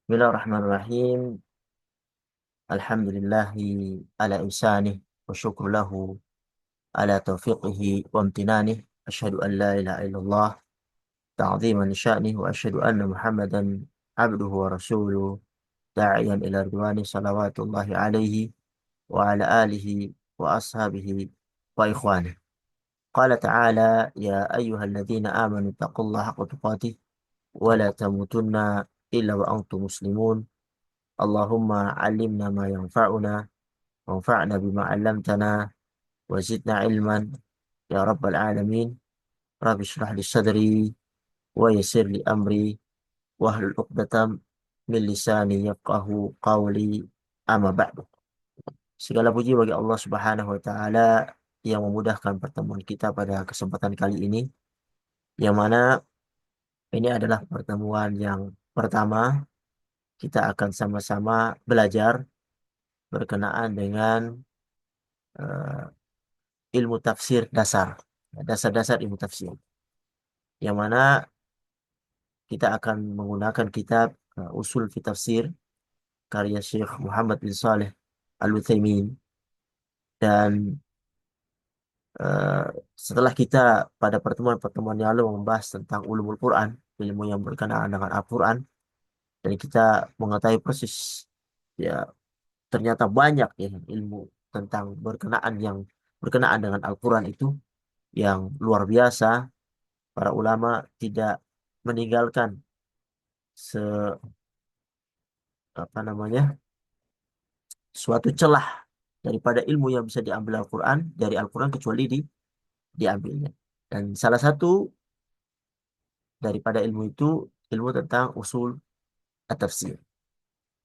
Bismillahirrahmanirrahim. Alhamdulillahi ala ihsanih wa syukru lahu ala taufiqihi wa amtinanih. Asyhadu an la ilaha illallah ta'ziman li sya'nih wa asyhadu anna Muhammadan abduhu wa rasuluh da'iyan ila ridwani salawatullahi alaihi wa ala alihi wa ashabihi wa ikhwanih. Qala ta'ala ya ayyuhalladzina amanu taqullaha haqqa tuqatih wa la tamutunna illa wa antum muslimun. Allahumma alimna ma yanfa'una wanfa'na bima 'allamtana wa zidna ilman ya rabbal alamin. Rabbi shrah li sadri wa yassir li amri wahlul 'uqdatam min lisani yafqahu qawli, amma ba'du. Segala puji bagi Allah Subhanahu wa taala yang memudahkan pertemuan kita pada kesempatan kali ini, yang mana ini adalah pertemuan yang pertama kita akan sama-sama belajar berkenaan dengan eh, ilmu tafsir dasar, dasar-dasar ilmu tafsir, yang mana kita akan menggunakan kitab Usul fi Tafsir karya Syekh Muhammad bin Saleh Al-Utsaimin. Dan eh, setelah kita pada pertemuan-pertemuan yang lalu membahas tentang ulumul Quran, ilmu yang berkenaan dengan Al-Quran, dan kita mengetahui persis ya ternyata banyak ya ilmu tentang berkenaan dengan Al-Quran itu yang luar biasa. Para ulama tidak meninggalkan se apa namanya suatu celah daripada ilmu yang bisa diambil Al-Quran dari Al-Quran kecuali diambilnya. Dan salah satu daripada ilmu itu ilmu tentang usul at-tafsir,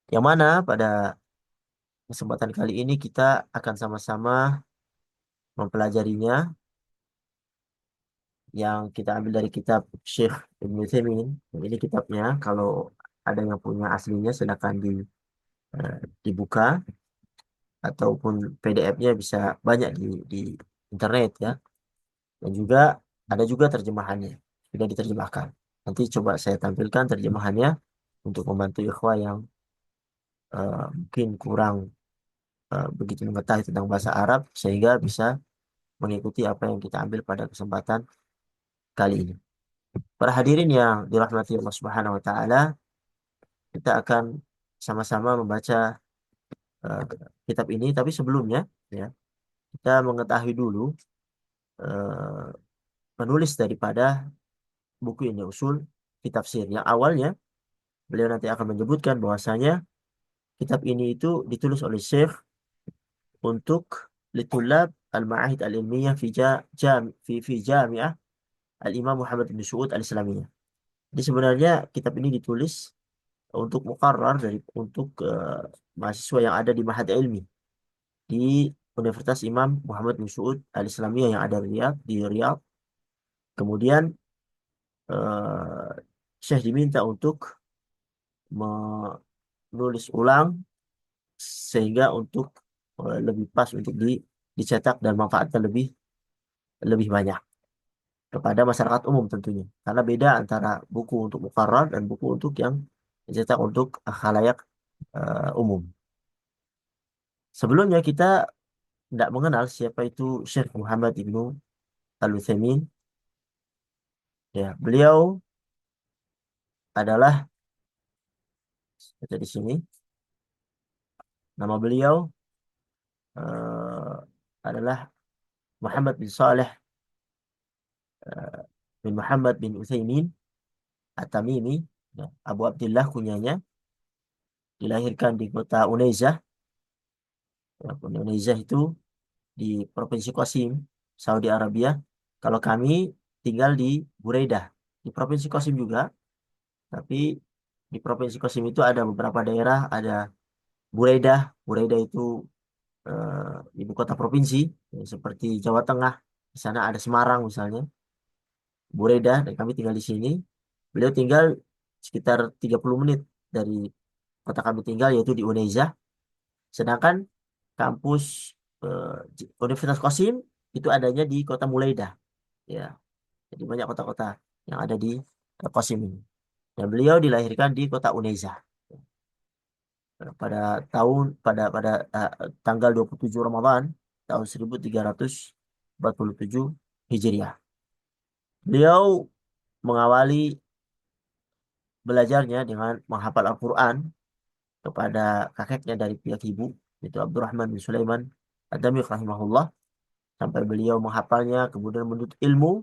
yang mana pada kesempatan kali ini kita akan sama-sama mempelajarinya, yang kita ambil dari kitab Syekh Ibn Utsaimin. Ini kitabnya, kalau ada yang punya aslinya silakan dibuka, ataupun PDF-nya bisa banyak di internet ya. Dan juga ada juga terjemahannya, sudah diterjemahkan. Nanti coba saya tampilkan terjemahannya untuk membantu ikhwah yang mungkin kurang begitu mengetahui tentang bahasa Arab, sehingga bisa mengikuti apa yang kita ambil pada kesempatan kali ini. Para hadirin yang dirahmati Allah Subhanahu wa taala, kita akan sama-sama membaca eh, kitab ini, tapi sebelumnya ya kita mengetahui dulu eh, penulis daripada buku ini, Usul fi Tafsir. Yang awalnya beliau nanti akan menyebutkan bahwasanya kitab ini itu ditulis oleh Syekh untuk litulab al-ma'ahid al-ilmiyah fi Jami'ah Al-Imam Muhammad bin Saud Al-Islamiyah. Jadi sebenarnya kitab ini ditulis untuk muqarrar untuk mahasiswa yang ada di Ma'had Ilmi di Universitas Imam Muhammad bin Saud Al-Islamiyah yang ada di Riyadh. Kemudian eh, Syekh diminta untuk menulis ulang sehingga untuk lebih pas untuk dicetak dan manfaatnya lebih lebih banyak kepada masyarakat umum tentunya. Karena beda antara buku untuk muqarrar dan buku untuk yang dicetak untuk khalayak umum. Sebelumnya kita tidak mengenal siapa itu Syekh Muhammad Ibnu Al-Utsaimin. Ya, beliau adalah, ada di sini nama beliau eh, adalah Muhammad bin Saleh bin Muhammad bin Utsaimin At-Tamimi, ya, Abu Abdullah kunyanya. Dilahirkan di kota Unaizah. Ya, Unaizah itu di Provinsi Qasim, Saudi Arabia. Kalau kami tinggal di Buraidah, di Provinsi Qasim juga, tapi di Provinsi Qasim itu ada beberapa daerah, ada Buraidah. Buraidah itu ibu kota provinsi, ya, seperti Jawa Tengah. Di sana ada Semarang misalnya, Buraidah, dan kami tinggal di sini. Beliau tinggal sekitar 30 menit dari kota kami tinggal, yaitu di Unaizah. Sedangkan kampus Universitas Qasim itu adanya di kota Mulaidah. Ya, jadi banyak kota-kota yang ada di Qasim ini. Dan beliau dilahirkan di kota Unaizah. pada pada tanggal 27 Ramadan tahun 1347 Hijriah. Beliau mengawali belajarnya dengan menghafal Al-Quran kepada kakeknya dari pihak ibu, yaitu Abdurrahman bin Sulaiman Ad-Damiq rahimahullah, sampai beliau menghafalnya, kemudian menuntut ilmu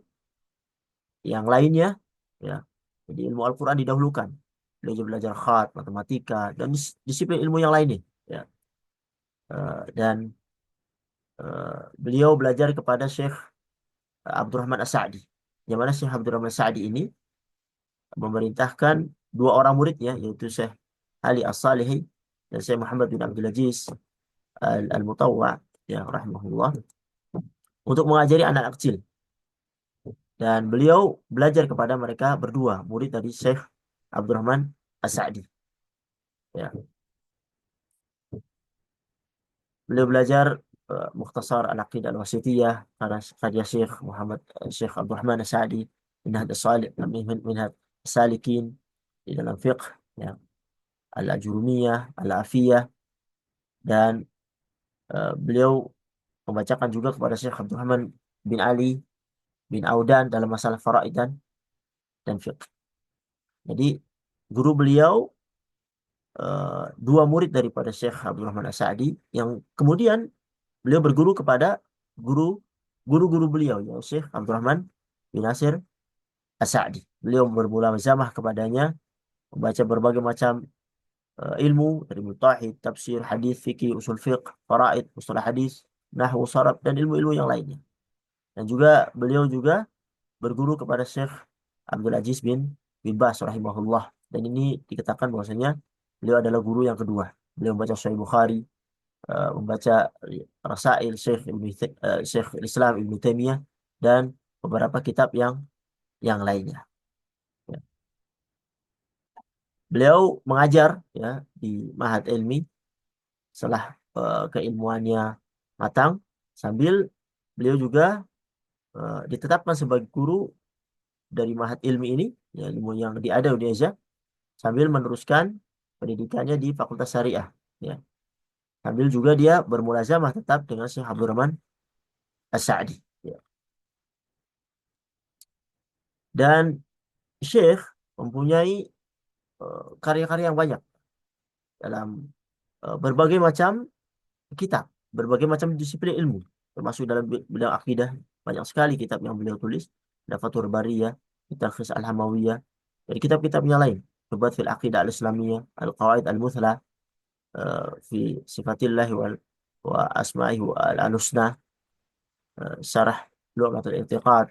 yang lainnya, ya. Jadi ilmu Al-Quran didahulukan. Beliau belajar khat, matematika, dan disiplin ilmu yang lainnya, ya. Dan beliau belajar kepada Syekh Abdurrahman As-Sa'di. Yang mana Syekh Abdurrahman As-Sa'di ini memerintahkan dua orang muridnya, yaitu Syekh Ali As-Salihi dan Syekh Muhammad bin Abdul Aziz Al-Mutawwa, ya rahimahullah, untuk mengajari anak kecil. Dan beliau belajar kepada mereka berdua, murid dari Syekh Abdurrahman As-Sa'di. Ya. Beliau belajar Mukhtasar Al-Aqidah Al-Wasithiyah karya Syekh Abdurrahman As-Sa'di, Minhaj As-Salik, Minhaj As-Salikin di dalam fiqh, ya, Al-Ajurumiyah, Al-Afiyah, dan beliau membacakan juga kepada Syekh Abdurrahman bin Ali bin Audan dalam masalah faraid dan fiqh. Jadi guru beliau dua murid daripada Syekh Abdurrahman As-Sa'di, yang kemudian beliau berguru kepada guru guru-guru beliau, ya Syekh Abdurrahman bin Nasir As-Sa'di. Beliau bermulamazamah kepadanya, membaca berbagai macam ilmu dari mutahid, tafsir, hadis, fikih, usul fiqh, faraid, mustalah hadis, nahwu, sharaf, dan ilmu-ilmu yang lainnya. Dan juga beliau juga berguru kepada Syekh Abdul Aziz bin Bas rahimahullah. Dan ini dikatakan bahwasanya beliau adalah guru yang kedua. Beliau membaca Sahih Bukhari, membaca Rasail Syekh Islam Ibnu Taimiyah, dan beberapa kitab yang lainnya. Ya. Beliau mengajar, ya, di Ma'had Ilmi setelah keilmuannya matang, sambil beliau juga ditetapkan sebagai guru dari Ma'had Ilmi ini, ya, ilmu yang diada di Indonesia, sambil meneruskan pendidikannya di Fakultas Syariah, ya. Sambil juga dia bermulazamah tetap dengan Syekh Abdurrahman As-Sa'di, ya. Dan Syekh mempunyai karya-karya yang banyak dalam berbagai macam kitab, berbagai macam disiplin ilmu, termasuk dalam bidang akidah. Banyak sekali kitab yang beliau tulis. Ada Fathul Bariyah, Talkhis Al-Hamawiyah, dari kitab-kitabnya lain. Nubat fil Aqidah Al-Islamiyah, Al-Qawaid Al-Muthla, fi Sifatillahi wa Asma'ihi wa Al-Husna, Syarah Lughatul I'tiqad,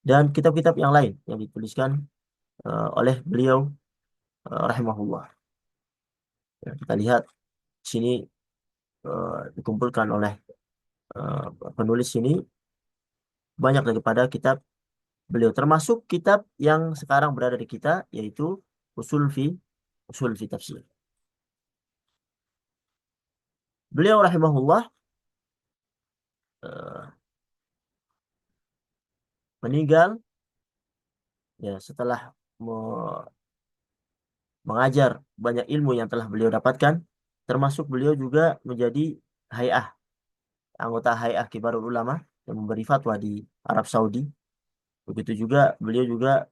dan kitab-kitab yang lain yang dituliskan oleh beliau rahimahullah. Ya, kita lihat sini dikumpulkan oleh penulis ini banyak daripada kitab beliau, termasuk kitab yang sekarang berada di kita, yaitu Usul fi Usul fi Tafsir. Beliau rahimahullah eh, meninggal, ya, setelah mengajar banyak ilmu yang telah beliau dapatkan, termasuk beliau juga menjadi hay'ah, anggota hay'ah Kibarul Ulama yang memberi fatwa di Arab Saudi. Begitu juga beliau juga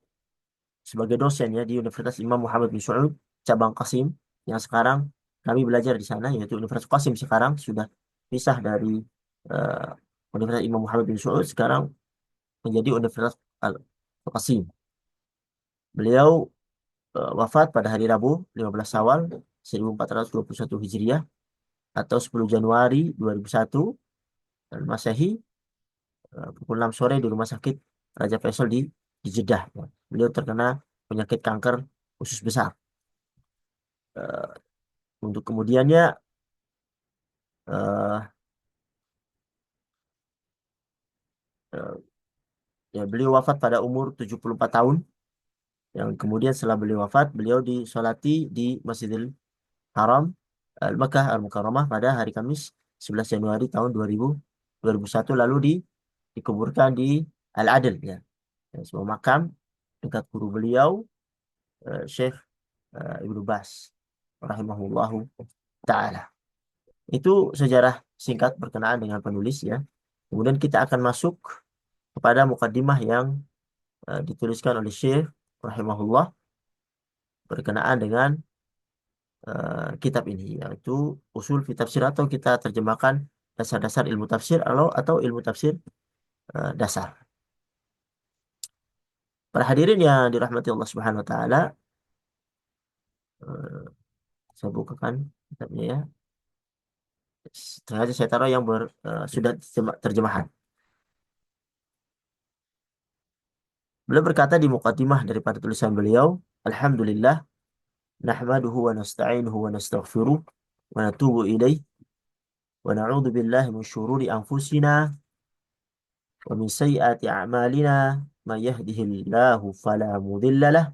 sebagai dosen, ya, di Universitas Imam Muhammad bin Saud cabang Qasim, yang sekarang kami belajar di sana, yaitu Universitas Qasim sekarang sudah pisah dari eh, Universitas Imam Muhammad bin Saud, sekarang menjadi Universitas Al-Qasim. Beliau wafat pada hari Rabu 15 Syawal 1421 Hijriah atau 10 Januari 2001 dan Masehi, pukul 6 sore di Rumah Sakit Raja Faisal di Jeddah. Beliau terkena penyakit kanker usus besar. Eh, untuk kemudiannya eh, eh, ya, beliau wafat pada umur 74 tahun. Yang kemudian setelah beliau wafat, beliau disolati di Masjidil Haram Al-Makkah Al-Mukarramah pada hari Kamis 11 Januari tahun 2001, lalu dikuburkan di Al-Adl, ya, sebuah makam dekat guru beliau, Syekh Ibnu Bas rahimahullahu Ta'ala. Itu sejarah singkat berkenaan dengan penulis ya. Kemudian kita akan masuk kepada mukaddimah yang dituliskan oleh Syekh rahimahullah berkenaan dengan kitab ini, yaitu usul fi tafsir, atau kita terjemahkan dasar-dasar ilmu tafsir atau ilmu tafsir dasar. Para hadirin yang dirahmati Allah Subhanahu wa taala, eh, saya bukakan kitabnya ya. Sengaja saya taruh yang sudah terjemahan. Beliau berkata di muqaddimah daripada tulisan beliau, Alhamdulillah, nahmaduhu wa nasta'inuhu wa nastaghfiruh wa natubu ilaih wa na'udzu billahi min syururi anfusina wa min sayyiati a'malina may yahdihillahu fala mudilla lah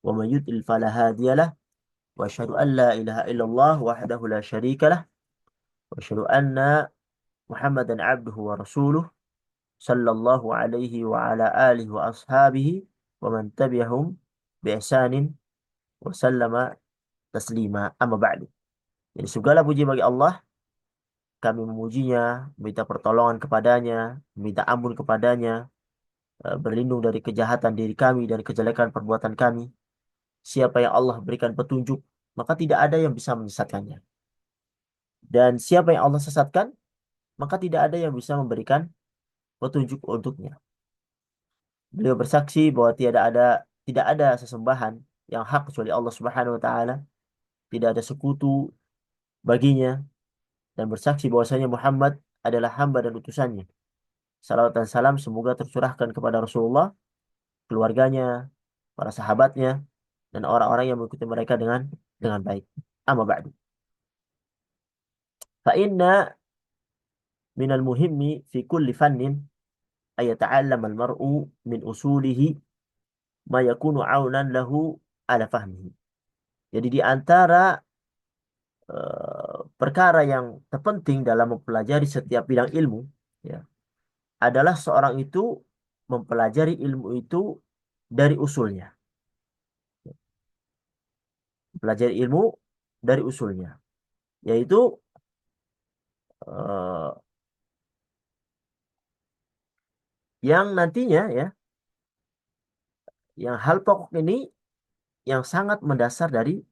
wa may yudlil fala hadiya lah wa asyhadu an la ilaha illallah wahdahu la syarika lah wa asyhadu anna Muhammadan abduhu wa rasuluh sallallahu alaihi wa ala alihi wa ashabihi wa man tabi'ahum bi ihsanin wa sallama taslima, amma ba'du. Jadi segala puji bagi Allah, kami memujinya, minta pertolongan kepadanya, minta ampun kepadanya, berlindung dari kejahatan diri kami dan kejelekan perbuatan kami. Siapa yang Allah berikan petunjuk, maka tidak ada yang bisa menyesatkannya. Dan siapa yang Allah sesatkan, maka tidak ada yang bisa memberikan petunjuk untuknya. Beliau bersaksi bahwa tidak ada sesembahan yang hak kecuali Allah Subhanahu wa taala, tidak ada sekutu baginya, dan bersaksi bahwasanya Muhammad adalah hamba dan utusannya. Salawat dan salam semoga tercurahkan kepada Rasulullah, keluarganya, para sahabatnya, dan orang-orang yang mengikuti mereka dengan baik. Amma ba'du. Fa inna minal muhimmi fi kulli fannin ay yata'allama al-mar'u min usulihi ma yakunu 'aunan lahu ala fahmihi. Jadi di antara perkara yang terpenting dalam mempelajari setiap bidang ilmu ya, adalah seorang itu mempelajari ilmu itu dari usulnya. Mempelajari ilmu dari usulnya, yaitu eh, yang nantinya ya, yang hal pokok ini yang sangat mendasar dari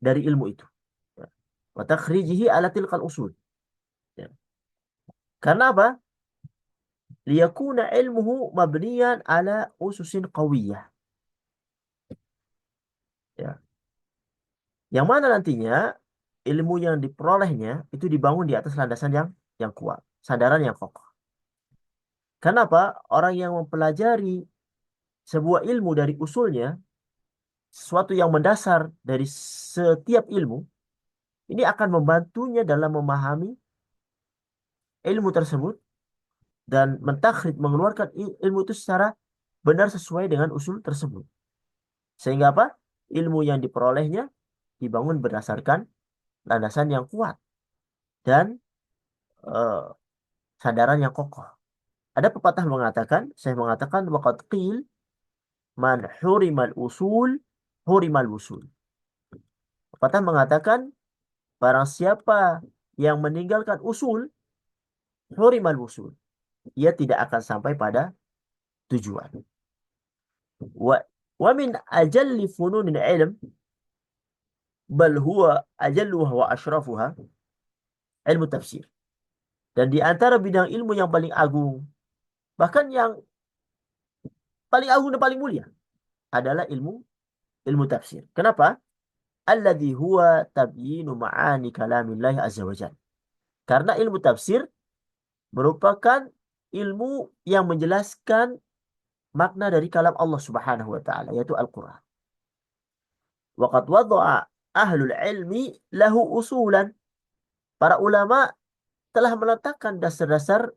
ilmu itu. Ya. Wa takhrijihi ala tilkal usul. Ya. Karena apa? Liyakuna ilmuhu mabniyan ala ususin qawiyah. Ya. Yang mana nantinya ilmu yang diperolehnya itu dibangun di atas landasan yang kuat, sandaran yang kokoh. Kenapa? Orang yang mempelajari sebuah ilmu dari usulnya, sesuatu yang mendasar dari setiap ilmu, ini akan membantunya dalam memahami ilmu tersebut dan mentakhrij, mengeluarkan ilmu itu secara benar sesuai dengan usul tersebut. Sehingga apa? Ilmu yang diperolehnya dibangun berdasarkan landasan yang kuat dan eh, sandaran yang kokoh. Ada pepatah mengatakan, saya mengatakan waqad qil man hurimal usul hurimal wusul. Pepatah mengatakan barang siapa yang meninggalkan usul hurimal wusul, ia tidak akan sampai pada tujuan. Wa wa min ajalli fununil ilm bal huwa ajalluha wa ashrafuha ilmu tafsir. Dan di antara bidang ilmu yang paling agung, bahkan yang paling agung dan paling mulia, adalah ilmu tafsir. Kenapa? Alladhi huwa tabyinu ma'ani kalamillahi azza wa jalla. Karena ilmu tafsir merupakan ilmu yang menjelaskan makna dari kalam Allah Subhanahu wa taala, yaitu Al-Qur'an. Waqad wada'a ahlul ilmi lahu usulan. Para ulama telah meletakkan dasar-dasar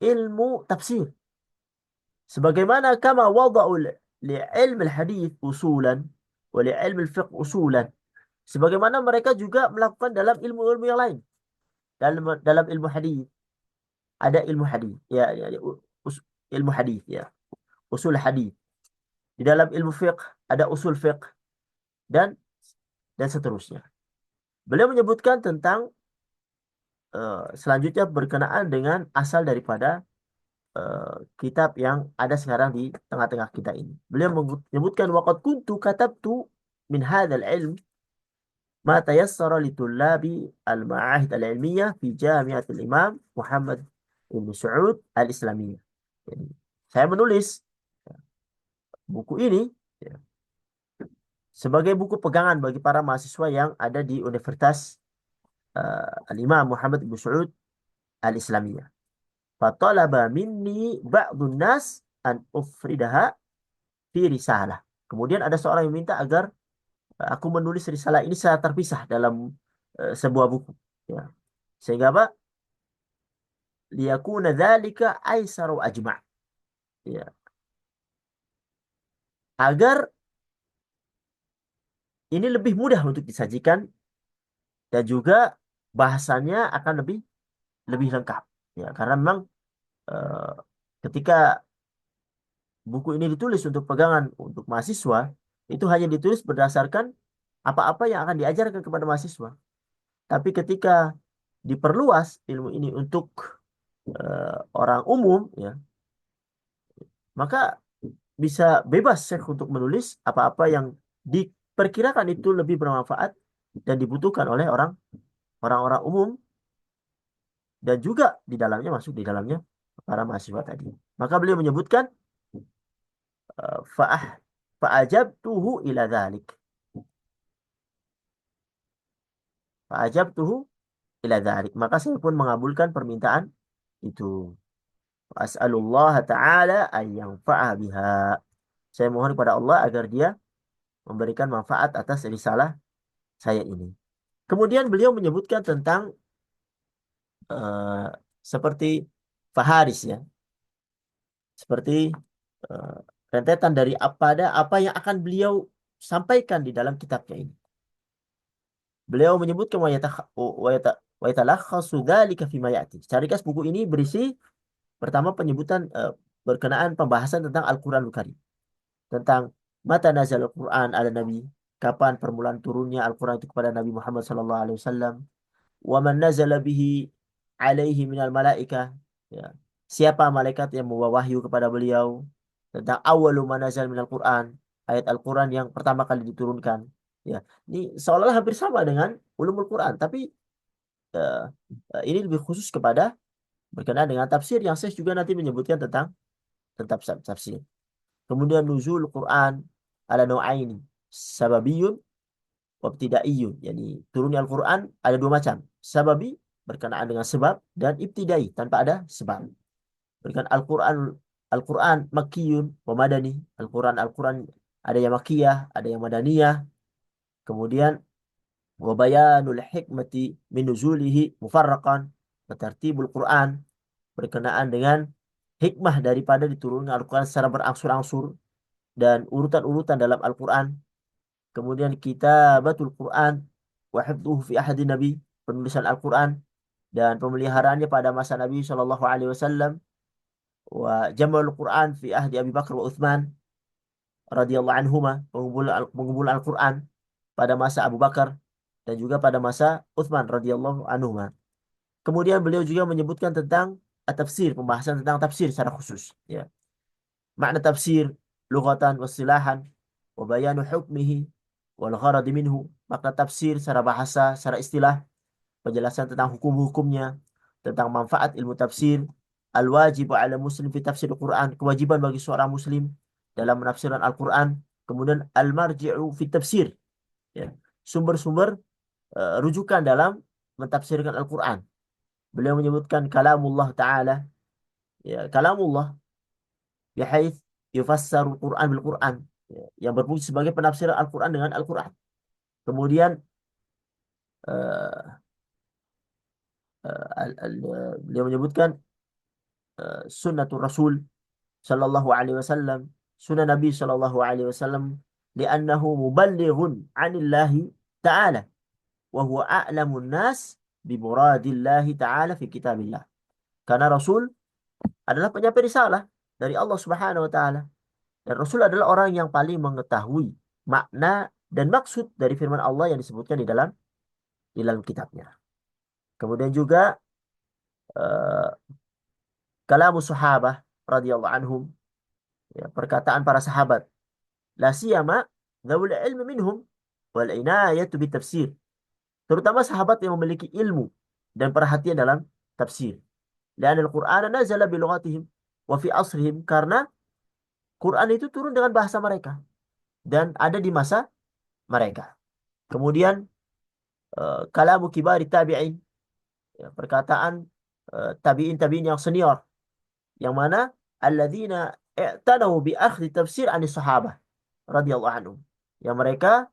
ilmu tafsir. Sebagaimana kama wada'u li'ilm al-hadith usulan wa li'ilm al-fiqh usulan. Sebagaimana mereka juga melakukan dalam ilmu-ilmu yang lain. Dalam ilmu hadith ada ilmu hadith ya, ilmu hadith ya, usul hadith. Di dalam ilmu fiqh ada usul fiqh, dan dan seterusnya. Beliau menyebutkan tentang selanjutnya berkenaan dengan asal daripada kitab yang ada sekarang di tengah-tengah kita ini. Beliau menyebutkan waqad kuntu katabtu min hadzal ilm ma tayassara li tullabi al-ma'ahid al-ilmiyah fi Jami'atul Imam Muhammad Ibn Saud al-Islamiyah. Jadi, saya menulis buku ini ya, sebagai buku pegangan bagi para mahasiswa yang ada di Universitas Al-Imam Muhammad Ibn Saud al-Islamiyah. Fatalaba minni ba'dun nas an ufridaha fi risalah. Kemudian ada seorang yang minta agar aku menulis risalah ini secara terpisah dalam sebuah buku. Ya. Sehingga apa? Liyakuna dzalika aisaru ajma'. Ya. Agar ini lebih mudah untuk disajikan dan juga bahasannya akan lebih lebih lengkap. Ya, karena memang eh, ketika buku ini ditulis untuk pegangan untuk mahasiswa, itu hanya ditulis berdasarkan apa-apa yang akan diajarkan kepada mahasiswa. Tapi ketika diperluas ilmu ini untuk orang umum, ya, maka bisa bebas Syekh untuk menulis apa-apa yang diperkirakan itu lebih bermanfaat dan dibutuhkan oleh orang-orang umum dan juga di dalamnya masuk di dalamnya para mahasiswa tadi. Maka beliau menyebutkan fa'ah fa'ajabtuhu ila dzalik. Fa'ajabtuhu ila dzalik. Maka saya pun mengabulkan permintaan itu. As'alullah ta'ala an yanfa'a biha. Saya mohon kepada Allah agar dia memberikan manfaat atas risalah saya ini. Kemudian beliau menyebutkan tentang eh, seperti Faharis ya. Seperti eh, rentetan dari apa yang akan beliau sampaikan di dalam kitabnya ini. Beliau menyebutkan wa yatalakhasu dzalika fima ya'ti. Secara ringkas buku ini berisi pertama penyebutan berkenaan pembahasan tentang Al-Qur'anul Karim. Tentang mata nazal Al-Quran ala Nabi, kapan permulaan turunnya Al-Quran itu kepada Nabi Muhammad SAW, wa man nazala bihi alaihi minal malaika, ya. Siapa malaikat yang membawa wahyu kepada beliau, tentang awalu man nazal minal Quran, ayat Al-Quran yang pertama kali diturunkan, ya. Ini seolah-olah hampir sama dengan ulumul Quran, tapi eh, ini lebih khusus kepada berkenaan dengan tafsir yang saya juga nanti menyebutkan tentang tafsir. Kemudian nuzul Quran ala nau'aini, sababiyun wa ibtidaiyun. Yani turunnya Al-Quran ada dua macam. Sababi berkenaan dengan sebab dan ibtidai tanpa ada sebab. Berkenaan Al-Quran makkiyun wa madani. Al-Quran ada yang makkiyah, ada yang madaniyah. Kemudian wa bayanul hikmati min nuzulihi mufarraqan wa tartibul Quran berkenaan dengan hikmah daripada diturunkan Al-Quran secara berangsur-angsur dan urutan-urutan dalam Al-Quran. Kemudian kitabatul Quran wa hifdhuhu fi ahadi Nabi, penulisan Al-Quran dan pemeliharaannya pada masa Nabi Shallallahu Alaihi Wasallam. Wa jamal Quran fi ahdi Abi Bakar wa Uthman radhiyallahu anhuma, pengumpulan Al-Quran pada masa Abu Bakar dan juga pada masa Uthman radhiyallahu anhuma. Kemudian beliau juga menyebutkan tentang tafsir, pembahasan tentang tafsir secara khusus, ya. Makna tafsir lughatan wasilahan wa bayanu hukmihi wal gharadi minhu. Makna tafsir secara bahasa, secara istilah, penjelasan tentang hukum-hukumnya, tentang manfaat ilmu tafsir, al wajib ala muslim fi tafsir Al-Quran, kewajiban bagi seorang muslim dalam menafsirkan Al-Quran. Kemudian al marji'u fi tafsir, ya, sumber-sumber rujukan dalam mentafsirkan Al-Quran. Beliau menyebutkan kalamullah ta'ala, ya, kalamullah bihaits yufassarul Quran bil Quran, ya, yang berfungsi sebagai penafsiran Al-Quran dengan Al-Quran. Kemudian uh, beliau menyebutkan sunnatul Rasul sallallahu alaihi wasallam, sunnah Nabi sallallahu alaihi wasallam, li'annahu muballighun 'anillahi ta'ala wa huwa a'lamun nas bi muradillahi ta'ala fi kitabillah. Karena Rasul adalah penyampai risalah dari Allah Subhanahu wa taala dan Rasul adalah orang yang paling mengetahui makna dan maksud dari firman Allah yang disebutkan di dalam kitabnya. Kemudian juga eh, kalamus sahabah radhiyallahu anhum, ya, perkataan para sahabat, la siyama dzawul ilmi minhum wal inayatu bitafsir, terutama sahabat yang memiliki ilmu dan perhatian dalam tafsir. Dan Al-Qur'an nazala bi lughatihim wa fi asrihim, karena Quran itu turun dengan bahasa mereka dan ada di masa mereka. Kemudian kalamu kibari tabi'in, ya, perkataan tabi'in yang senior, yang mana alladzina i'tanaw bi akhdhi tafsir anis sahabah radhiyallahu anhum, yang mereka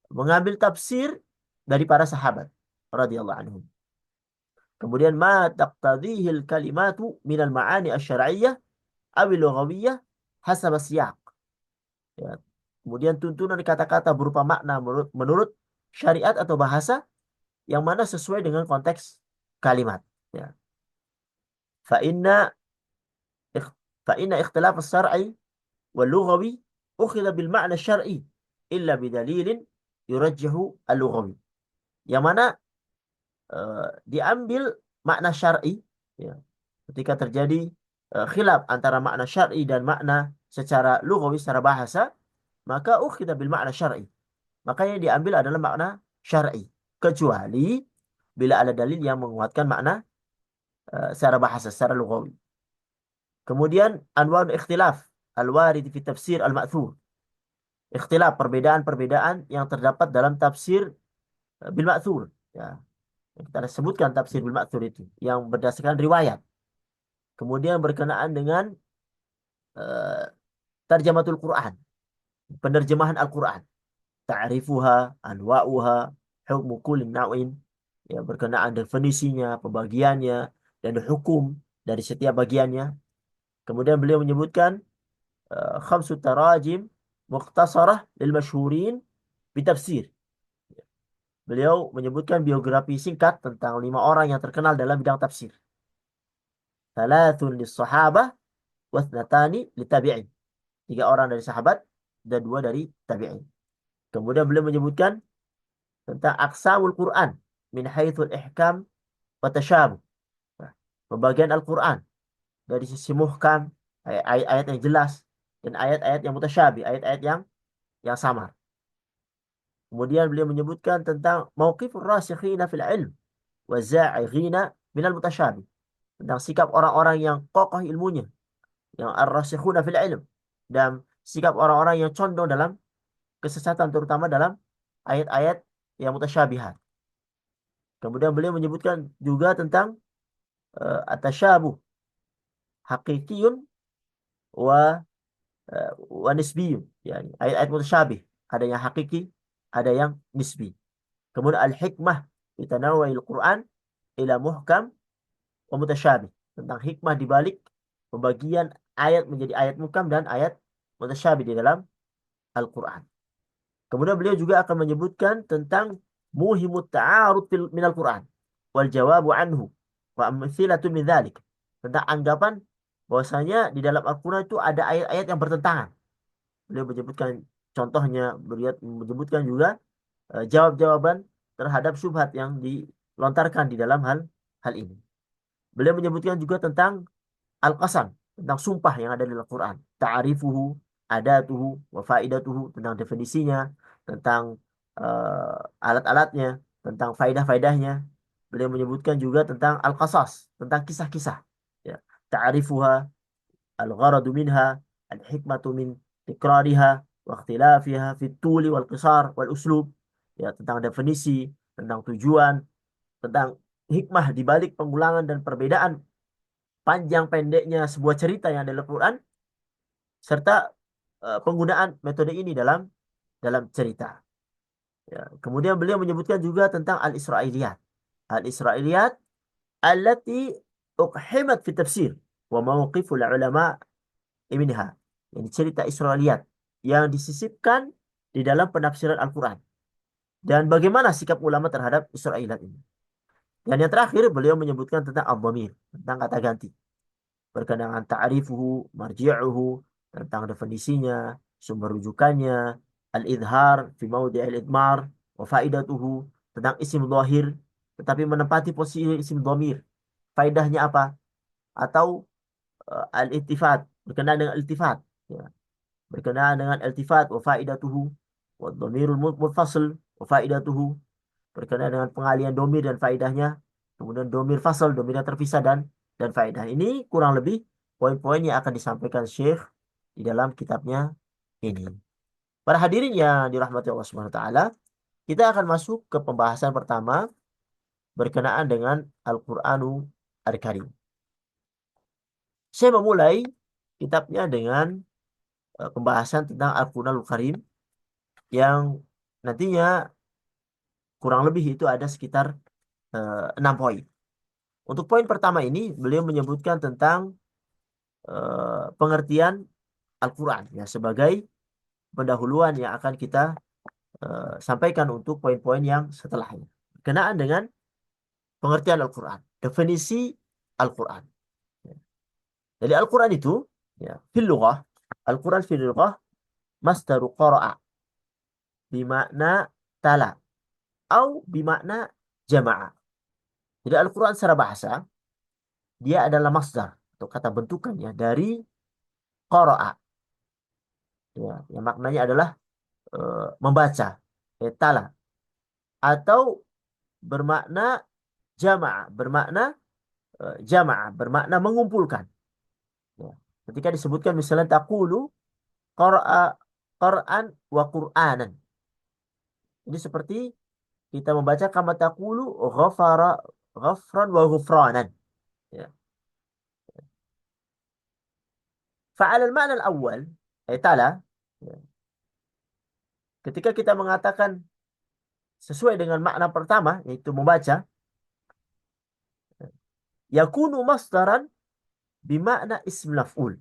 mengambil tafsir dari para sahabat radhiyallahu anhum. Kemudian ma taqtadhihi kalimatu minal ma'ani asy-syar'iyyah aw lughawiyyah hasab siyaq. Ya. Kemudian tuntunan kata-kata berupa makna menurut syariat atau bahasa yang mana sesuai dengan konteks kalimat. Ya. Fa inna fa inna ikhtilaf as-syar'i wal lughawi ukhidha bil ma'na syar'i illa bidalilin yurajjihu al-lughawi. Yang mana diambil makna syar'i, ya, ketika terjadi khilaf antara makna syar'i dan makna secara lughawi, secara bahasa, maka ukhidha bil makna syar'i, maka yang diambil adalah makna syar'i, kecuali bila ada dalil yang menguatkan makna secara bahasa, secara lughawi. Kemudian anwar ikhtilaf al-warid fi tafsir al-ma'thur, ikhtilaf, perbedaan-perbedaan yang terdapat dalam tafsir bil ma'thur, ya. Yang kita sebutkan tafsir bil ma'thur itu yang berdasarkan riwayat. Kemudian berkenaan dengan uh, tarjamatul Quran, penerjemahan Al-Quran, ta'rifuha, anwa'uha, hukmu kulli naw'in, ya, berkenaan definisinya, pembagiannya, dan hukum dari setiap bagiannya. Kemudian beliau menyebutkan khamsu tarajim mukhtasarah lil masyhurin bitafsir. Beliau menyebutkan biografi singkat tentang 5 orang yang terkenal dalam bidang tafsir. Thalathun lis-sahabah wa thnatani litabi'in. 3 orang dari sahabat dan 2 dari tabi'in. Kemudian beliau menyebutkan tentang aqsamul Quran min haitsul ihkam wa tasyabuh. Nah, pembagian Al-Quran dari sisi muhkam, ayat-ayat yang jelas, dan ayat-ayat yang mutasyabih, ayat-ayat yang samar. Kemudian beliau menyebutkan tentang mauqifur rasikhina fil ilm wa za'ighina minal mutasyabih, tentang sikap orang-orang yang kokoh ilmunya, yang ar-rasikhuna fil ilm, dan sikap orang-orang yang condong dalam kesesatan, terutama dalam ayat-ayat yang mutasyabihat. Kemudian beliau menyebutkan juga tentang at-tasyabuh hakikiyun wa wa nisbiyun, yani ayat-ayat mutasyabih, ada yang hakiki, ada yang nisbi. Kemudian al-hikmah fi tanawwu'il Quran ila muhkam wa mutasyabih, tentang hikmah di balik pembagian ayat menjadi ayat muhkam dan ayat mutasyabih di dalam Al-Quran. Kemudian beliau juga akan menyebutkan tentang muhimut ta'arud minal Quran wal jawabu anhu wa amthilatun min dzalik, tentang anggapan bahwasanya di dalam Al-Quran itu ada ayat-ayat yang bertentangan. Beliau menyebutkan contohnya, beliau menyebutkan juga jawab-jawaban terhadap syubhat yang dilontarkan di dalam hal ini. Beliau menyebutkan juga tentang al-qasam, tentang sumpah yang ada di Al-Quran. Ta'arifuhu, adatuhu, wa faidatuhu, tentang definisinya, tentang alat-alatnya, tentang faidah-faidahnya. Beliau menyebutkan juga tentang al-qasas, tentang kisah-kisah. Ya. Ta'arifuha, al-gharadu minha, al-hikmatu min tikrariha, wa ikhtilafiha fit tuli wal qisar wal uslub. Ya, tentang definisi, tentang tujuan, tentang hikmah di balik pengulangan dan perbedaan panjang pendeknya sebuah cerita yang ada dalam Quran, serta penggunaan metode ini dalam cerita. Ya. Kemudian beliau menyebutkan juga tentang al-Israiliyat. Al-Israiliyat allati uqhimat fi tafsir wa mawqiful ulama minha. Ini cerita Israiliyat yang disisipkan di dalam penafsiran Al-Quran. Dan bagaimana sikap ulama terhadap Israiliyat ini. Dan yang terakhir beliau menyebutkan tentang al-dhamir, tentang kata ganti, berkenaan ta'rifuhu, marji'uhu, tentang definisinya, sumber rujukannya, al-idhar fi mawdi' al-idmar wa faidatuhu, tentang isim dhahir tetapi menempati posisi isim dhamir. Faidahnya apa? Atau al-iltifat, berkenaan dengan iltifat, ya. Berkenaan dengan iltifat wa faidatuhu wa dhamirul munfasil wa faidatuhu, berkenaan dengan pengalian domir dan faedahnya. Kemudian domir fasal, domir yang terpisah, dan faedah. Ini kurang lebih poin-poin yang akan disampaikan Syekh di dalam kitabnya ini. Para hadirin yang dirahmati Allah Subhanahu wa taala, kita akan masuk ke pembahasan pertama berkenaan dengan Al-Qur'anu Al-Karim. Saya memulai kitabnya dengan pembahasan tentang Al-Qur'anul Karim yang nantinya kurang lebih itu ada sekitar 6 poin. Untuk poin pertama ini beliau menyebutkan tentang pengertian Al-Quran ya, sebagai pendahuluan yang akan kita sampaikan untuk poin-poin yang setelahnya. Berkenaan dengan pengertian Al-Quran, definisi Al-Quran. Jadi Al-Quran itu ya, fil lughah, Al-Quran fil lughah masdaru qara'a bimakna tala atau bimakna jama'a. Jadi Al-Quran secara bahasa dia adalah masdar atau kata bentukannya dari qara'a, ya, yang maknanya adalah membaca, tala, atau bermakna jamaah, bermakna mengumpulkan. Ya. Ketika disebutkan misalnya taqulu qara'a Qur'an wa Qur'anan. Ini seperti kita membaca kama taqulu ghafran wa ghufranan. Ya. Fa'ala al-ma'na al-awwal, tala, ya. Ketika kita mengatakan sesuai dengan makna pertama, yaitu membaca, yakunu masdaran bimakna ism maf'ul.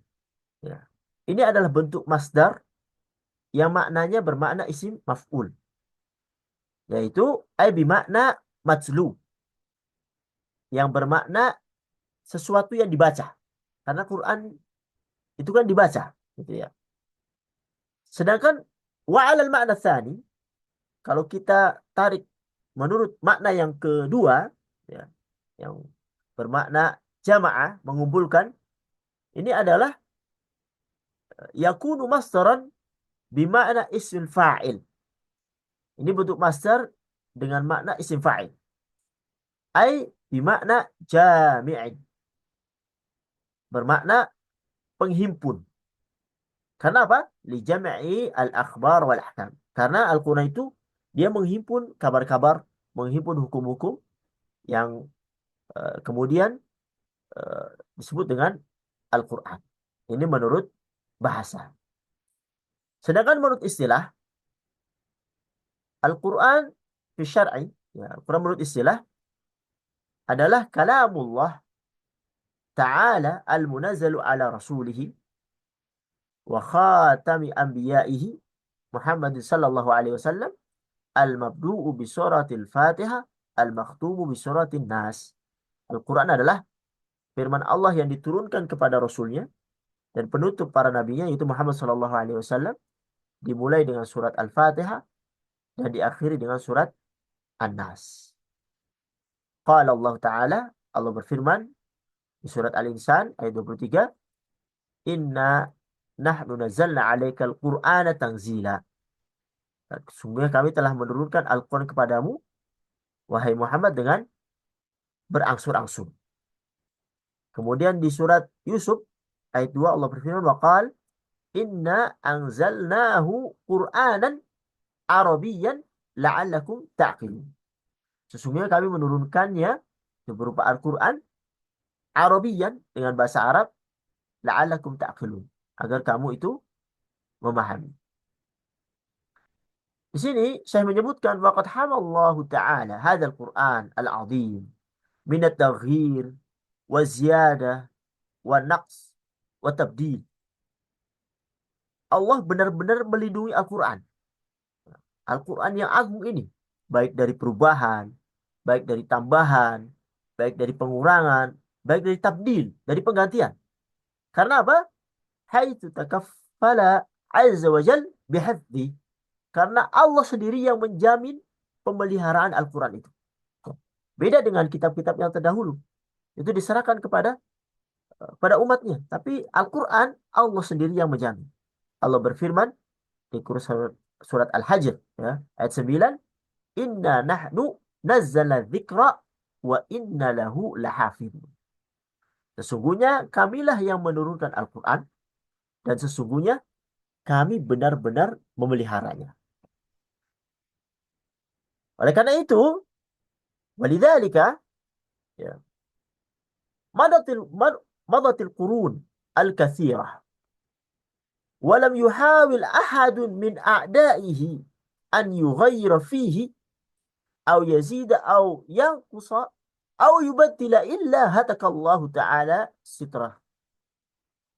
Ya. Ini adalah bentuk masdar yang maknanya bermakna isim maf'ul, yaitu ay bimakna matlu, yang bermakna sesuatu yang dibaca. Karena Quran itu kan dibaca, gitu ya. Sedangkan wa'alal makna tsani, kalau kita tarik menurut makna yang kedua, ya, yang bermakna jamaah, mengumpulkan, ini adalah yakunu masdaran bimakna ismil fa'il. Ini bentuk masdar dengan makna isim fa'il. Ai bimakna jami'in, bermakna penghimpun. Karena apa? Li jam'i al-akhbar wal ahkam. Karena Al-Quran itu dia menghimpun kabar-kabar, menghimpun hukum-hukum yang kemudian disebut dengan Al-Quran. Ini menurut bahasa. Sedangkan menurut istilah, Al-Quran fi syar'i, ya, Al-Quran menurut istilah adalah kalamullah ta'ala al-munazzalu ala rasulihi wa khatami anbiya'ihi Muhammad sallallahu alaihi wasallam al-mabdu'u bi suratil Fatihah al-makhtumu bi suratin Nas. Al-Quran adalah firman Allah yang diturunkan kepada Rasulnya dan penutup para nabinya, yaitu Muhammad sallallahu alaihi wasallam, dimulai dengan surat Al-Fatihah dan diakhiri dengan surat An-Nas. Qala Allah Ta'ala, Allah berfirman di surat Al-Insan ayat 23, Inna nahnu nazzalna 'alaikal Qur'ana tanzila. Sungguh kami telah menurunkan Al-Quran kepadamu, wahai Muhammad, dengan berangsur-angsur. Kemudian di surat Yusuf ayat 2 Allah berfirman, waqal inna anzalnahu Qur'anan Arabiyyan la'allakum ta'qilun. Sesungguhnya kami menurunkannya berupa Al-Quran Arabiyyan, dengan bahasa Arab, la'allakum ta'qilun, agar kamu itu memahami. Di sini saya menyebutkan waqad hamallahu ta'ala hadzal Qur'an al-'azim min at-taghyir wa ziyadah wa naqs wa tabdil. Allah benar-benar melindungi Al-Quran. Al-Quran yang agung ini, baik dari perubahan, baik dari tambahan, baik dari pengurangan, baik dari tabdil, dari penggantian. Karena apa? Haitsu takaffala azza wa jal bihifdhi. Karena Allah sendiri yang menjamin pemeliharaan Al-Quran itu. Beda dengan kitab-kitab yang terdahulu. Itu diserahkan pada umatnya. Tapi Al-Quran Allah sendiri yang menjamin. Allah berfirman di surat Al-Hajr ya, ayat 9, Inna nahnu nazzalna dzikra wa inna lahu lahafidun. Sesungguhnya kamilah yang menurunkan Al-Quran dan sesungguhnya kami benar-benar memeliharanya. Oleh karena itu, walidzalika ya, madatil madatil qurun al-katsirah wa lam yuhawil ahadun min a'daihi an yughayyira fihi aw yazida aw yanqusa aw yubaddila illa hatakallahu ta'ala sitrah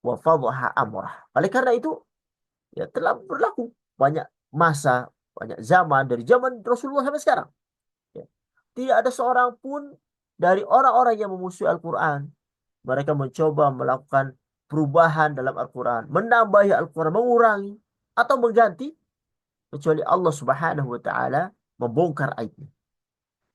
wa fadhaha amrah. Oleh karena itu, ya telah berlaku banyak masa, banyak zaman dari zaman Rasulullah sampai sekarang. Ya. Tidak ada seorang pun dari orang-orang yang memusuhi Al-Quran. Mereka mencoba melakukan perubahan dalam Al-Quran, menambahi Al-Quran, mengurangi atau mengganti, kecuali Allah Subhanahu wa Ta'ala membongkar aibnya.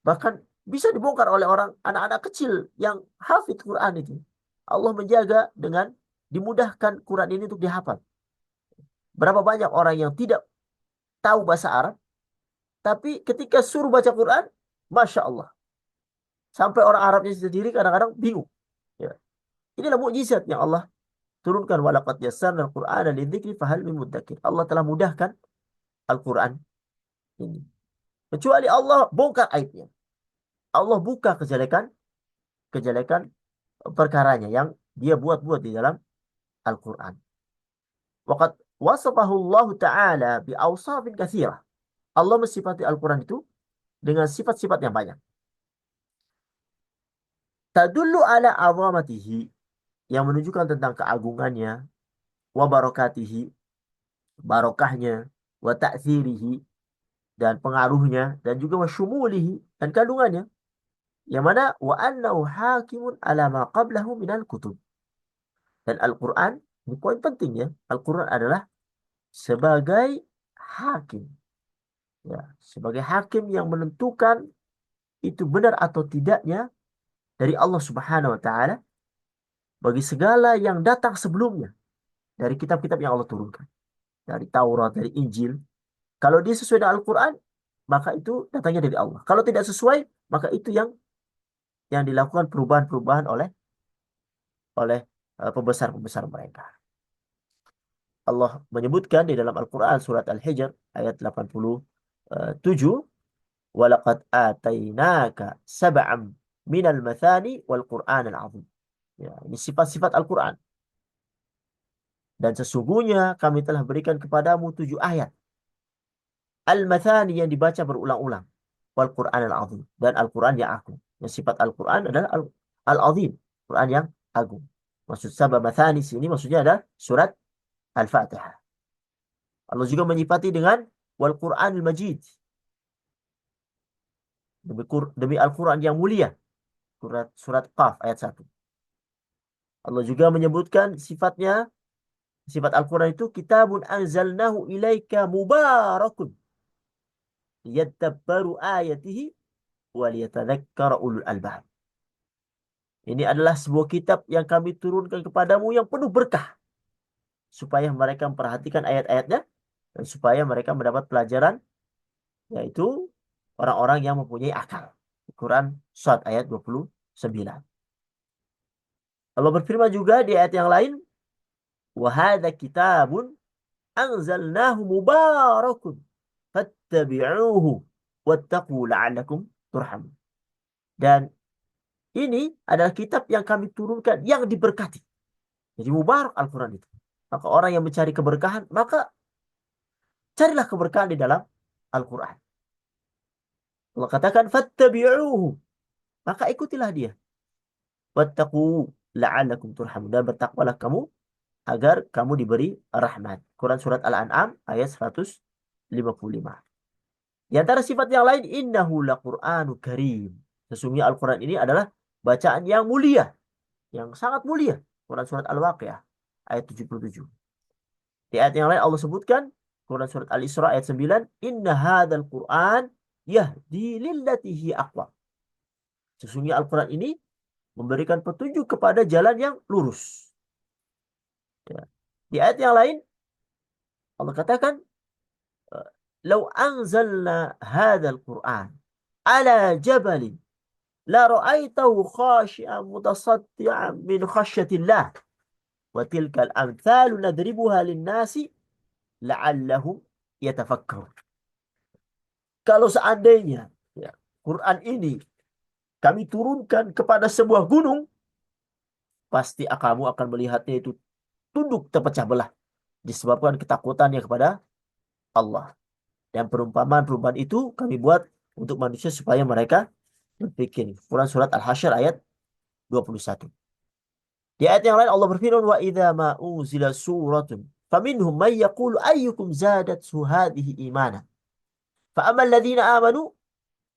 Bahkan bisa dibongkar oleh orang anak-anak kecil yang hafid Quran itu. Allah menjaga dengan dimudahkan Quran ini untuk dihafal. Berapa banyak orang yang tidak tahu bahasa Arab, tapi ketika suruh baca Quran, Masya Allah. Sampai orang Arabnya sendiri kadang-kadang bingung. Ya. Inilah mukjizat yang Allah turunkan. Walaqad yassarna al-Qur'ana lidzikri fahal min mudzakir. Allah telah mudahkan Al-Quran ini. Kecuali Allah bongkar aibnya. Allah buka kejelekan perkaranya yang dia buat-buat di dalam Al-Quran. Waqad wasafahu Allah Ta'ala bi awsafin katsirah. Allah mensifati Al-Quran itu dengan sifat-sifat yang banyak. Tadullu ala azamatihi, yang menunjukkan tentang keagungannya, wa barakatihi, barokahnya, wa ta'thirihi, dan pengaruhnya, dan juga wa syumulihi, dan kandungannya. Yang mana wa annahu hakimun ala ma qablahu minal kutub. Dan Al-Quran, ini poin penting ya, Al-Quran adalah sebagai hakim. Ya, sebagai hakim yang menentukan itu benar atau tidaknya dari Allah Subhanahu wa Ta'ala bagi segala yang datang sebelumnya dari kitab-kitab yang Allah turunkan, dari Taurat, dari Injil. Kalau dia sesuai dengan Al-Quran, maka itu datangnya dari Allah. Kalau tidak sesuai, maka itu yang dilakukan perubahan-perubahan oleh pembesar-pembesar mereka. Allah menyebutkan di dalam Al-Quran surat Al-Hijr ayat 87, walaqad atainaka sab'am minal mathani wal Qur'an al-azim. Ya, ini sifat-sifat Al-Quran. Dan sesungguhnya kami telah berikan kepadamu 7 ayat. Al-mathani yang dibaca berulang-ulang. Wal Qur'an al-azim. Dan Al-Quran yang agung. Yang sifat Al-Quran adalah Al-azim. Quran yang agung. Maksud sab'a mathani sini maksudnya adalah surat Al-Fatihah. Allah juga menyifati dengan wal Qur'anil Majid. Demi Al-Quran yang mulia. Surat Qaf ayat 1. Allah juga menyebutkan sifat Al-Quran itu kitabun anzalnahu ilaika mubarakun liyadabbaru ayatihi waliyatadzakkara ulul albab. Ini adalah sebuah kitab yang kami turunkan kepadamu yang penuh berkah, supaya mereka memperhatikan ayat-ayatnya dan supaya mereka mendapat pelajaran, yaitu orang-orang yang mempunyai akal. Quran Shad ayat 29. Allah berfirman juga di ayat yang lain, wa hadza kitabun anzalnahu mubarakun fattabi'uhu wattaqu la'allakum turhamun. Dan ini adalah kitab yang kami turunkan yang diberkati. Jadi mubarak Al-Quran itu. Maka orang yang mencari keberkahan, maka carilah keberkahan di dalam Al-Quran. Allah katakan fattabi'uhu, maka ikutilah dia. Wattaqu la'allakum turhamun, dan bertakwalah kamu agar kamu diberi rahmat. Quran surat Al-An'am ayat 155. Di antara sifat yang lain, innahu laqur'anu karim. Sesungguhnya Al-Quran ini adalah bacaan yang mulia, yang sangat mulia. Quran surat Al-Waqiah ayat 77. Di ayat yang lain Allah sebutkan Quran surat Al-Isra ayat 9, "Inna hadzal Qur'an yahdi lillati hi aqwa." Sesungguhnya Al-Quran ini memberikan petunjuk kepada jalan yang lurus. Ya. Di ayat yang lain Allah katakan, "Lau anzalna hadzal Qur'an ala jabalin la ra'aitahu khashi'an mutasaddian min khasyatillah wa tilkal amthalu nadribuha lin-nasi la'allahum yatafakkarun." Kalau seandainya ya, Quran ini kami turunkan kepada sebuah gunung, pasti kamu akan melihatnya itu tunduk terpecah belah disebabkan ketakutannya kepada Allah. Dan perumpamaan-perumpamaan itu kami buat untuk manusia supaya mereka berpikir. Quran surat Al-Hasyr ayat 21. Di ayat yang lain Allah berfirman, "Wa idza ma unzila suratun faminhum may yaqulu ayyukum zadathu hadhihi imana. Fa ammal ladzina amanu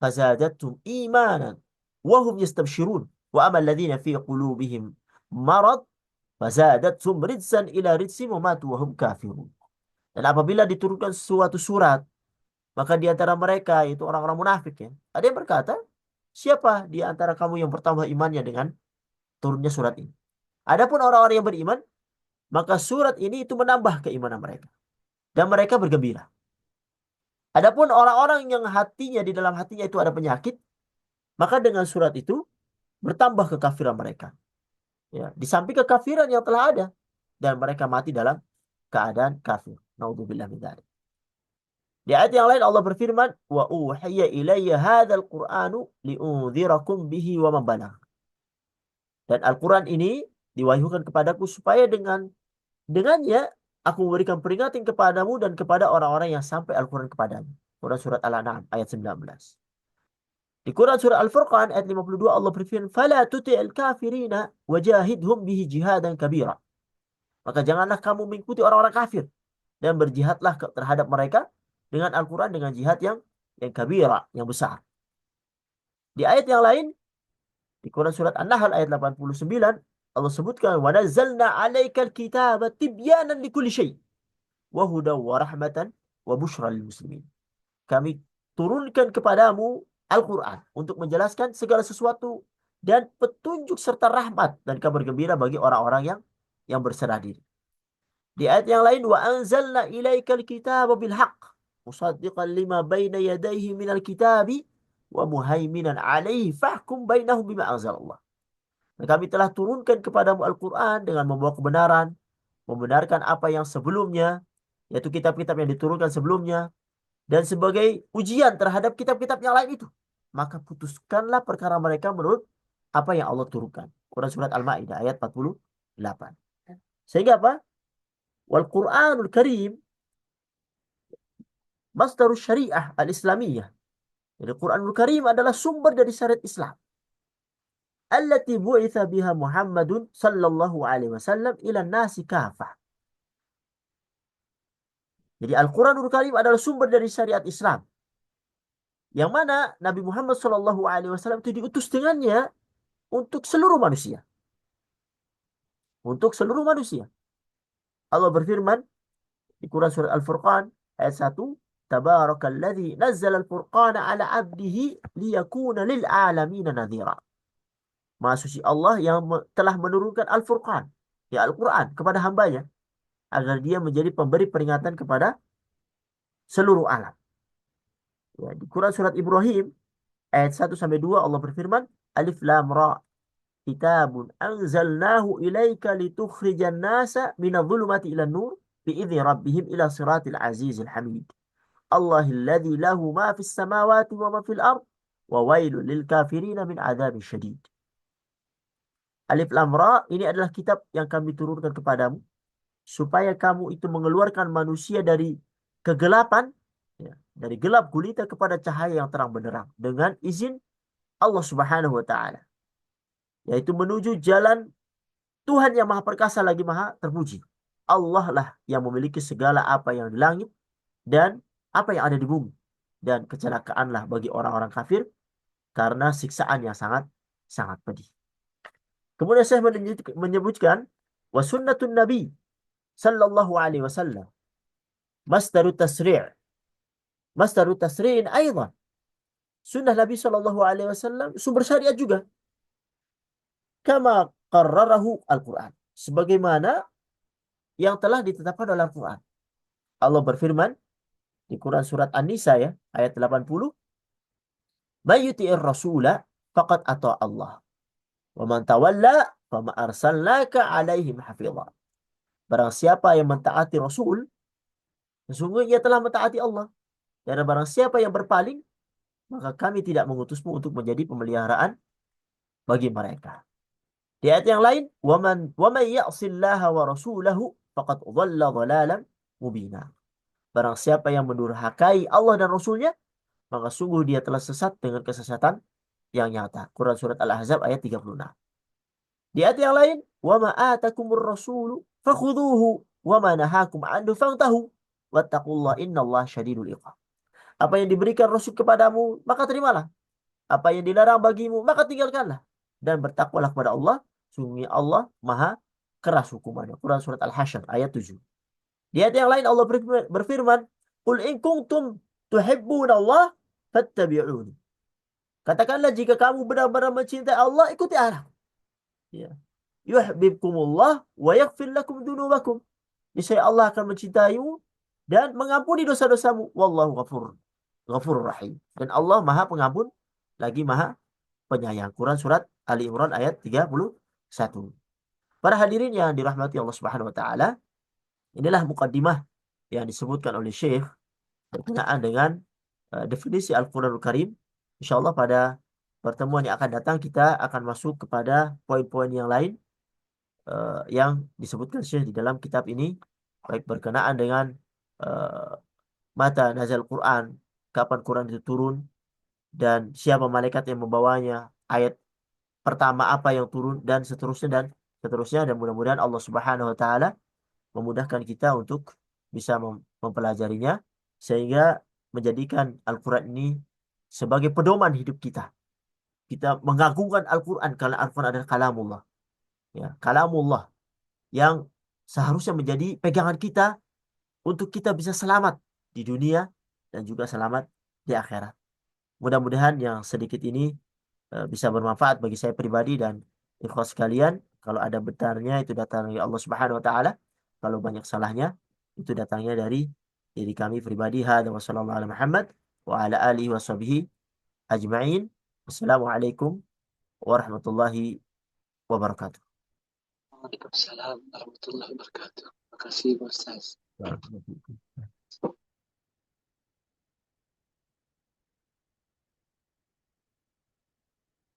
fazadathum imanan wa hum yastabshirun. Wa ammal ladzina fi qulubihim marad fazadathum rijsan ila rijsim wa matu wa hum kafirun." Dan apabila diturunkan suatu surat, maka di antara mereka, itu orang-orang munafik ya, ada yang berkata, siapa di antara kamu yang bertambah imannya dengan turunnya surat ini? Adapun orang-orang yang beriman, maka surat ini itu menambah keimanan mereka. Dan mereka bergembira. Adapun orang-orang yang hatinya, di dalam hatinya itu ada penyakit, maka dengan surat itu bertambah kekafiran mereka. Ya, di samping kekafiran yang telah ada. Dan mereka mati dalam keadaan kafir. Naudzubillah min dzalik. Di ayat yang lain Allah berfirman, "Wa uhiya ilayya hadzal Qur'anu liunzirakum bihi wa man balagh." Dan Al-Qur'an ini diwahyukan kepadaku supaya dengannya aku memberikan peringatan kepadamu dan kepada orang-orang yang sampai Al-Qur'an kepadanya. Quran surat Al-An'am ayat 19. Di Quran surah Al-Furqan ayat 52 Allah berfirman, "Fala tuti'il kafirina wajahidhum bihi jihadan kabira." Maka janganlah kamu mengikuti orang-orang kafir dan berjihadlah terhadap mereka dengan Al-Quran dengan jihad yang kabira, yang besar. Di ayat yang lain, di Quran surat An-Nahl ayat 89, Allah sebutkan, "Wa nazzalna 'alaikal kitaba tibyanan likulli syai' wa hudaw wa rahmatan wa busyra lil muslimin." Kami turunkan kepadamu Al-Quran untuk menjelaskan segala sesuatu dan petunjuk serta rahmat dan kabar gembira bagi orang-orang yang berserah diri. Di ayat yang lain, "Wa anzalna ilaikal kitaba bil haqq musaddiqan lima baina yadayhi minal kitabi wa muhaiminan 'alaihi fahkum bainahum bima anzalallah." Dan kami telah turunkan kepadamu Al-Quran dengan membawa kebenaran, membenarkan apa yang sebelumnya, yaitu kitab-kitab yang diturunkan sebelumnya, dan sebagai ujian terhadap kitab-kitab yang lain itu. Maka putuskanlah perkara mereka menurut apa yang Allah turunkan. Quran surat Al-Ma'idah ayat 48. Sehingga apa? Wal Qur'anul Karim masdarus syariah al-islamiyah. Jadi Qur'anul Karim adalah sumber dari syariat Islam. Allati bu'itha biha Muhammadun sallallahu alaihi wasallam ila nasi kafah. Jadi Al-Qur'anul Karim adalah sumber dari syariat Islam. Yang mana Nabi Muhammad sallallahu alaihi wasallam itu diutus dengannya untuk seluruh manusia. Untuk seluruh manusia. Allah berfirman di Quran surah Al-Furqan ayat 1, "Tabarakalladzi nazzala al-Furqana ala 'abdihi liyakuna lil 'alamin nadhira." Maha suci Allah yang telah menurunkan Al-Furqan, ya Al-Quran, kepada hambanya agar dia menjadi pemberi peringatan kepada seluruh alam. Ya, di Quran surat Ibrahim ayat 1 sampai 2 Allah berfirman, "Alif lam ra, kitabun anzalnahu ilaika litukhrijan nasa minadh-dhulumati ilan nur bi'idzni rabbihim ila siratil azizil hamid. Allahilladzi lahu ma fis samawati wa ma fil ard wa wailul lil kafirin min adzabin syadid." Alif Lam Ra ini adalah kitab yang kami turunkan kepadamu supaya kamu itu mengeluarkan manusia dari kegelapan, ya, dari gelap gulita kepada cahaya yang terang benderang dengan izin Allah Subhanahu wa taala. Yaitu menuju jalan Tuhan yang Maha Perkasa lagi Maha Terpuji. Allah lah yang memiliki segala apa yang di langit dan apa yang ada di bumi. Dan kecelakaanlah bagi orang-orang kafir karena siksaan yang sangat sangat pedih. Kemudian saya menyebutkan wa sunnatun Nabi sallallahu alaihi wasallam masdarut tasri'. Masdarut tasri'in aidan. Sunnah Nabi Shallallahu Alaihi Wasallam sumber syariat juga. Kama qarrarahu Al-Quran. Sebagaimana yang telah ditetapkan oleh Al-Quran. Allah berfirman di Quran surat An-Nisa ya, ayat 80. Mayyuti'ir rasula faqad ata Allah. Wa man tawalla fama arsalnaka alaihim hafidha. Barang siapa yang mentaati Rasul, sesungguhnya ia telah mentaati Allah. Dan barang siapa yang berpaling, maka kami tidak mengutusmu untuk menjadi pemeliharaan bagi mereka. Di ayat yang lain, waman ya'sillaha wa rasulahu faqad dhalla dhalalan mubina. Barang siapa yang mendurhakai Allah dan Rasulnya, maka sungguh dia telah sesat dengan kesesatan yang nyata. Quran surat Al-Ahzab ayat 36. Di ayat yang lain, wama atakumur rasulu fakhudhuhu wama nahakum anhu fantahu wattaqullaha innallaha syadidul iqab. Apa yang diberikan Rasul kepadamu, maka terimalah. Apa yang dilarang bagimu, maka tinggalkanlah. Dan bertakwalah kepada Allah. Sungguh Allah maha keras hukumannya. Quran surat Al-Hasyr ayat 7. Di ayat yang lain Allah berfirman, Qul in kuntum tuhibbuna Allah fattabi'uni. Katakanlah jika kamu benar-benar mencintai Allah, ikuti aku. Ya. Yuhibbukumullah wa yaghfir lakum dunubakum. Niscaya Allah akan mencintaimu dan mengampuni dosa-dosamu. Wallahu ghafurur rahim. Dan Allah maha pengampun lagi maha penyayang. Quran surat Ali Imran ayat 31. Para hadirin yang dirahmati Allah Subhanahu wa taala, inilah mukaddimah yang disebutkan oleh Syekh berkenaan dengan definisi Al-Qur'anul Karim. Insyaallah pada pertemuan yang akan datang kita akan masuk kepada poin-poin yang lain yang disebutkan Syekh di dalam kitab ini, baik berkenaan dengan uh, mata nazal Quran, kapan Quran itu turun, dan siapa malaikat yang membawanya, ayat pertama apa yang turun, dan seterusnya dan seterusnya. Dan mudah-mudahan Allah Subhanahu wa taala memudahkan kita untuk bisa mempelajarinya sehingga menjadikan Al-Quran ini sebagai pedoman hidup kita. Kita mengagungkan Al-Quran karena Al-Quran adalah kalamullah. Ya, kalamullah yang seharusnya menjadi pegangan kita untuk kita bisa selamat di dunia dan juga selamat di akhirat. Mudah-mudahan yang sedikit ini bisa bermanfaat bagi saya pribadi dan ikhwas sekalian. Kalau ada benarnya itu datang dari Allah Subhanahu wa taala. Kalau banyak salahnya itu datangnya dari diri kami pribadi. Hada wa sallallahu ala Muhammad wa ala alihi wa sahbihi ajma'in. Wassalamualaikum warahmatullahi wabarakatuh. Waalaikumsalam warahmatullahi wabarakatuh. Terima kasih Ustaz.